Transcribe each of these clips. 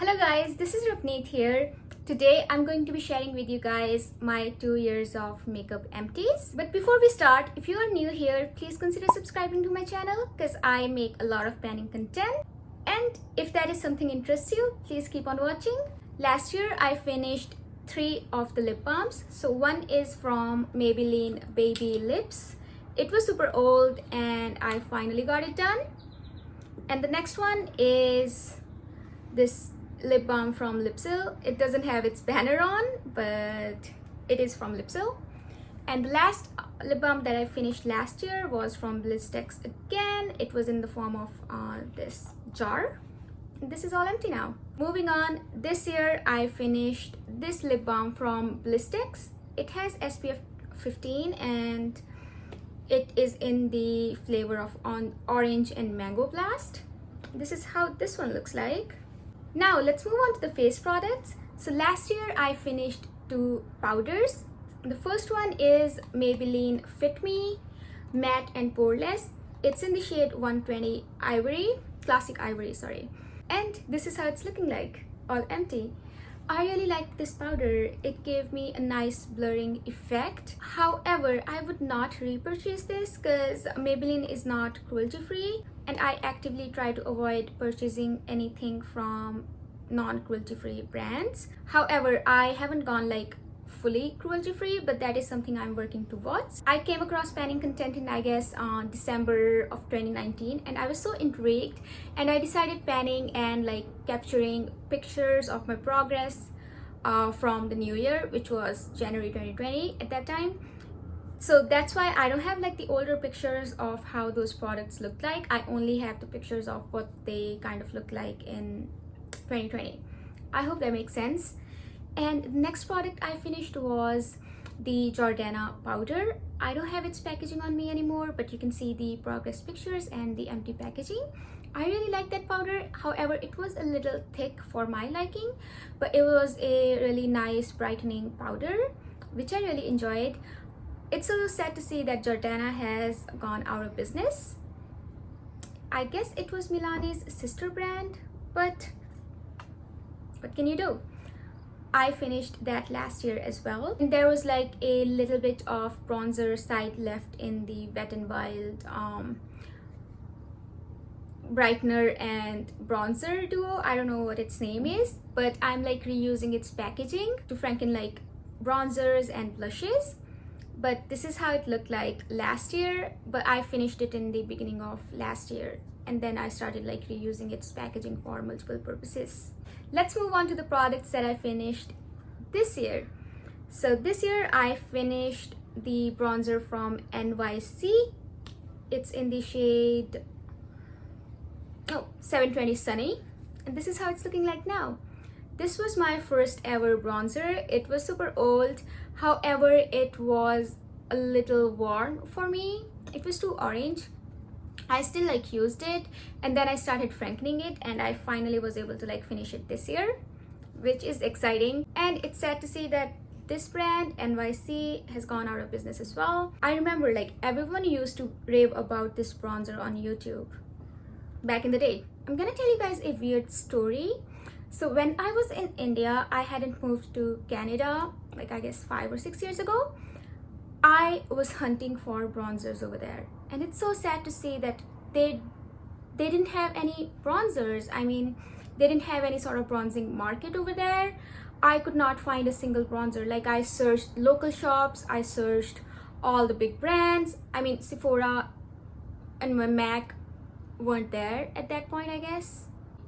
Hello guys, this is Rupneet here. Today I'm going to be sharing with you guys my 2 years of makeup empties. But before we start, if you are new here, please consider subscribing to my channel because I make a lot of panning content. And if that is something interests you, please keep on watching. Last year I finished 3 of the lip balms. So one is from Maybelline Baby Lips. It was super old and I finally got it done. And the next one is this lip balm from Lipsil. It doesn't have its banner on, but it is from Lipsil. And the last lip balm that I finished last year was from Blistex again. It was in the form of this jar. This is all empty now. Moving on, this year I finished this lip balm from Blistex. It has SPF 15 and it is in the flavor of orange and mango blast. This is how this one looks like. Now let's move on to the face products. So last year I finished 2 powders. The first one is Maybelline Fit Me Matte and Poreless. It's in the shade 120 Ivory, Classic Ivory, sorry. And this is how it's looking like, all empty. I really liked this powder. It gave me a nice blurring effect. However, I would not repurchase this because Maybelline is not cruelty free and I actively try to avoid purchasing anything from non-cruelty free brands. However, I haven't gone like fully cruelty free, but that is something I'm working towards. I came across panning content in December of 2019 and I was so intrigued and I decided panning and like capturing pictures of my progress from the new year, which was January 2020 at that time. So that's why I don't have like the older pictures of how those products looked like. I only have the pictures of what they kind of look like in 2020. I hope that makes sense. And the next product I finished was the Jordana Powder. I don't have its packaging on me anymore, but you can see the progress pictures and the empty packaging. I really like that powder. However, it was a little thick for my liking, but it was a really nice brightening powder, which I really enjoyed. It's so sad to see that Jordana has gone out of business. I guess it was Milani's sister brand, but what can you do? I finished that last year as well. And there was like a little bit of bronzer side left in the Wet n Wild brightener and bronzer duo. I don't know what its name is, but I'm like reusing its packaging to franken like bronzers and blushes. But this is how it looked like last year, but I finished it in the beginning of last year and then I started like reusing its packaging for multiple purposes. Let's move on to the products that I finished this year. So this year I finished the bronzer from NYC. It's in the shade 720 Sunny, and this is how it's looking like now. This was my first ever bronzer. It was super old, however it was a little worn for me. It was too orange. I still like used it and then I started frankening it and I finally was able to like finish it this year, which is exciting. And it's sad to see that this brand NYC has gone out of business as well. I remember like everyone used to rave about this bronzer on YouTube back in the day. I'm gonna tell you guys a weird story. So when I was in India, I hadn't moved to Canada like I guess 5 or 6 years ago. I was hunting for bronzers over there and it's so sad to see that they didn't have any bronzers. I mean, they didn't have any sort of bronzing market over there. I could not find a single bronzer. Like I searched local shops, I searched all the big brands. I mean, Sephora and my MAC weren't there at that point, I guess.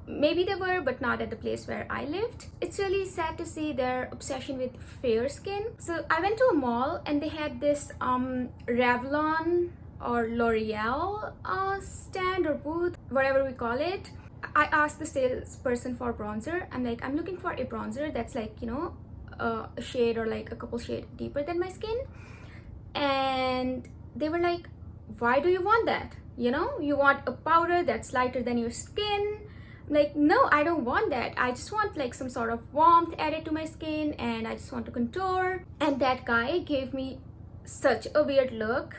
Maybe they were, but not at the place where I lived. It's really sad to see their obsession with fair skin. So I went to a mall and they had this Revlon or L'Oreal stand or booth, whatever we call it. I asked the salesperson for bronzer. I'm like, I'm looking for a bronzer that's like, you know, a shade or like a couple shades deeper than my skin. And they were like, why do you want that? You know, you want a powder that's lighter than your skin. Like, no, I don't want that. I just want like some sort of warmth added to my skin and I just want to contour. And that guy gave me such a weird look.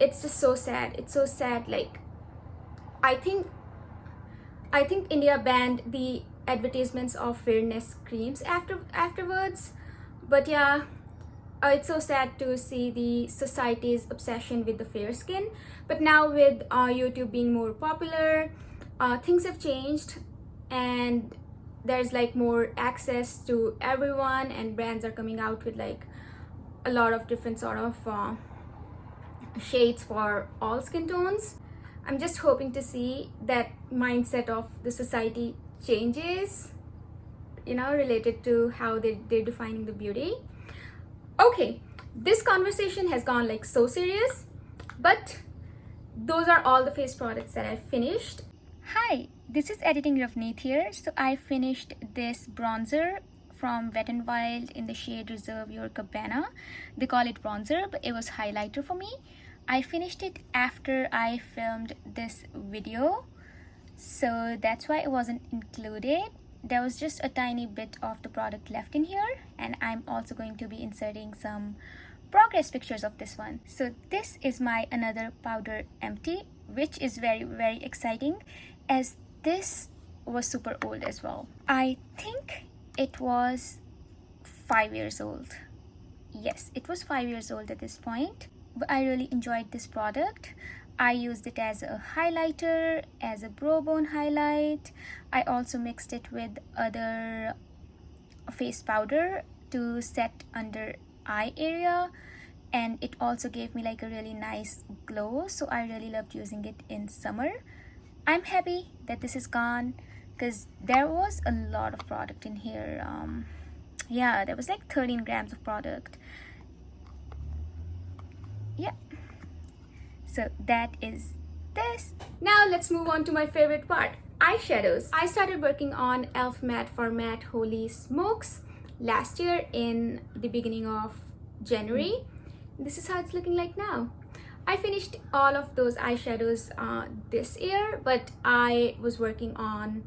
It's just so sad. It's so sad. Like, I think India banned the advertisements of fairness creams afterwards. But yeah, it's so sad to see the society's obsession with the fair skin. But now with YouTube being more popular, things have changed, and there's like more access to everyone, and brands are coming out with like a lot of different sort of shades for all skin tones. I'm just hoping to see that mindset of the society changes, you know, related to how they're defining the beauty. Okay, this conversation has gone like so serious, but those are all the face products that I finished. Hi, this is Editing Ravneet here. So I finished this bronzer from Wet n Wild in the shade Reserve Your Cabana. They call it bronzer, but it was highlighter for me. I finished it after I filmed this video, so that's why it wasn't included. There was just a tiny bit of the product left in here, and I'm also going to be inserting some progress pictures of this one. So this is my another powder empty, which is very exciting, as this was super old as well. I think it was 5 years old. Yes, it was 5 years old at this point, but I really enjoyed this product. I used it as a highlighter, as a brow bone highlight. I also mixed it with other face powder to set under eye area, and it also gave me like a really nice glow, so I really loved using it in summer. I'm happy that this is gone because there was a lot of product in here. Yeah, there was like 13 grams of product. Yeah, so that is this. Now let's move on to my favorite part, eyeshadows. I started working on e.l.f. Matte for Matte Holy Smokes last year in the beginning of January. This is how it's looking like now. I finished all of those eyeshadows this year, but I was working on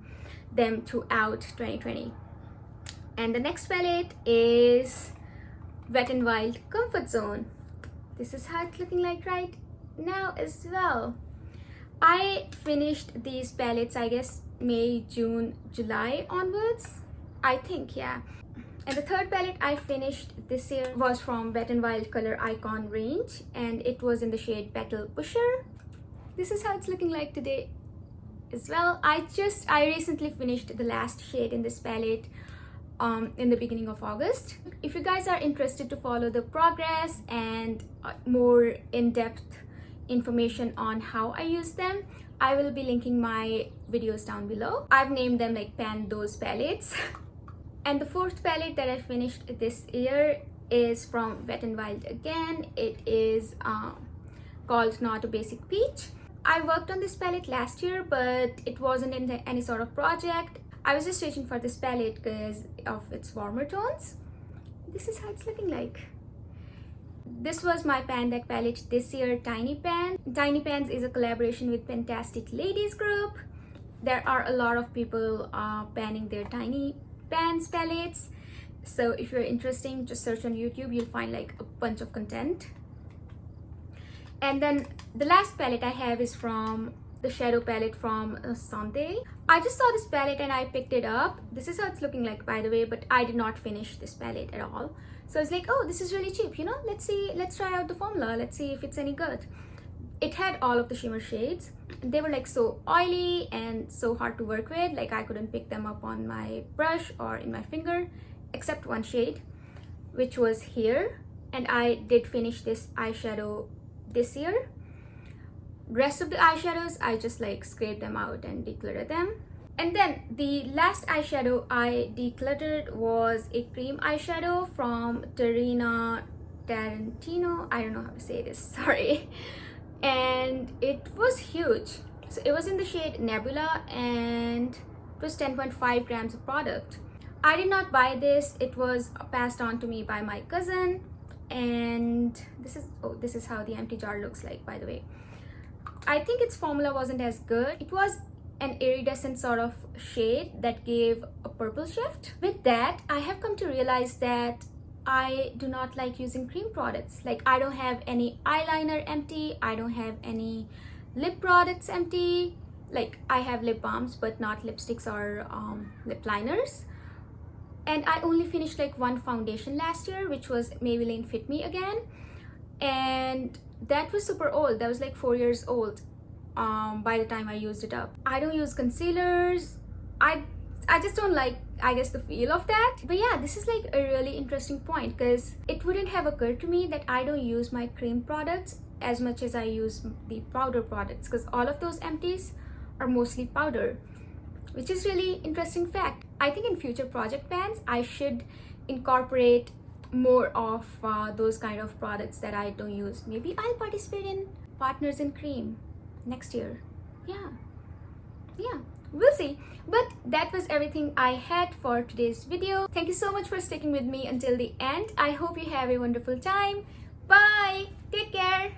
them throughout 2020. And the next palette is Wet n Wild Comfort Zone. This is how it's looking like right now as well. I finished these palettes, I guess, May, June, July onwards. I think, yeah. And the third palette I finished this year was from Wet n Wild Color Icon range, and it was in the shade Petal Pusher. This is how it's looking like today as well. I recently finished the last shade in this palette in the beginning of August. If you guys are interested to follow the progress and more in-depth information on how I use them, I will be linking my videos down below. I've named them like Pan Those Palettes. And the fourth palette that I finished this year is from Wet n Wild again. It is called Not a Basic Peach. I worked on this palette last year, but it wasn't in any sort of project. I was just reaching for this palette because of its warmer tones. This is how it's looking like. This was my Pan That palette this year, Tiny Pan. Tiny Pans is a collaboration with Fantastic Ladies group. There are a lot of people panning their Tiny Pans palettes. So if you're interested, just search on YouTube. You'll find like a bunch of content. And then the last palette I have is from the shadow palette from Sante. I just saw this palette and I picked it up. This is how it's looking like, by the way, but I did not finish this palette at all. So I was like, oh, this is really cheap, you know, let's try out the formula, let's see if it's any good. It had all of the shimmer shades. They were like so oily and so hard to work with, like I couldn't pick them up on my brush or in my finger, except one shade, which was here. And I did finish this eyeshadow this year. Rest of the eyeshadows, I just like scraped them out and decluttered them. And then the last eyeshadow I decluttered was a cream eyeshadow from Tarantino. I don't know how to say this, sorry. And it was huge. So it was in the shade Nebula and it was 10.5 grams of product. I did not buy this. It was passed on to me by my cousin. And this is how the empty jar looks like, by the way. I think its formula wasn't as good. It was an iridescent sort of shade that gave a purple shift. With that, I have come to realize that I do not like using cream products. Like I don't have any eyeliner empty, I don't have any lip products empty. Like I have lip balms but not lipsticks or lip liners. And I only finished like one foundation last year, which was Maybelline Fit Me Again, and that was super old. That was like 4 years old by the time I used it up. I don't use concealers. I just don't like, I guess, the feel of that. But yeah, this is like a really interesting point, because it wouldn't have occurred to me that I don't use my cream products as much as I use the powder products, because all of those empties are mostly powder, which is really interesting fact. I think in future project plans I should incorporate more of those kind of products that I don't use. Maybe I'll participate in Partners in Cream next year. Yeah, we'll see. But that was everything I had for today's video. Thank you so much for sticking with me until the end. I hope you have a wonderful time. Bye, take care.